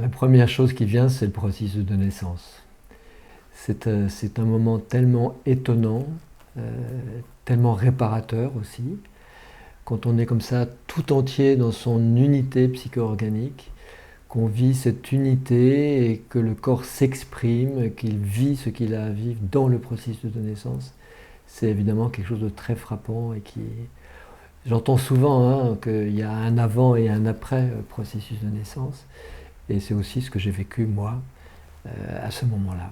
La première chose qui vient, c'est le processus de naissance. C'est un moment tellement étonnant, tellement réparateur aussi. Quand on est comme ça, tout entier dans son unité psycho-organique, qu'on vit cette unité et que le corps s'exprime, qu'il vit ce qu'il a à vivre dans le processus de naissance, c'est évidemment quelque chose de très frappant et qui... J'entends souvent qu'il y a un avant et un après processus de naissance, et c'est aussi ce que j'ai vécu moi à ce moment-là.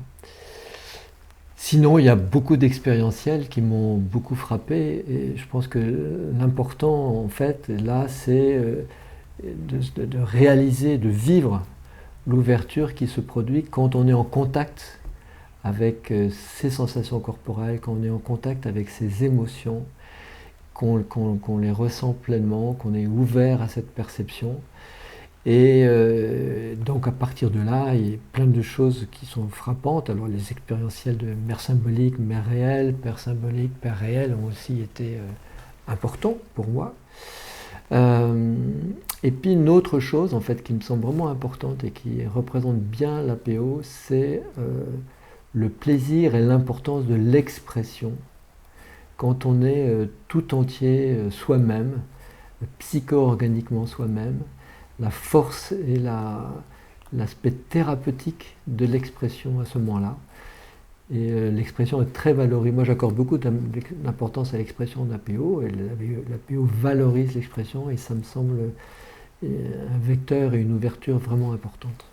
Sinon, il y a beaucoup d'expérientiels qui m'ont beaucoup frappé, et je pense que l'important en fait là, c'est de réaliser, de vivre l'ouverture qui se produit quand on est en contact avec ses sensations corporelles, quand on est en contact avec ses émotions, qu'on les ressent pleinement, qu'on est ouvert à cette perception. Et donc à partir de là, il y a plein de choses qui sont frappantes. Alors les expérientiels de mère symbolique, mère réelle, père symbolique, père réel ont aussi été importants pour moi. Et puis une autre chose en fait qui me semble vraiment importante et qui représente bien l'APO, c'est le plaisir et l'importance de l'expression. Quand on est tout entier soi-même, psycho-organiquement soi-même, la force et l'aspect thérapeutique de l'expression à ce moment-là. Et l'expression est très valorisée. Moi, j'accorde beaucoup d'importance à l'expression d'APO, et l'APO valorise l'expression, et ça me semble un vecteur et une ouverture vraiment importante.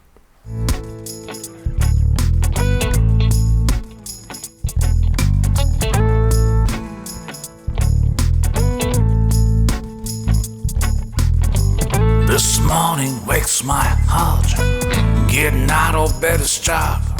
This morning wakes my heart, getting out of bed is sharp.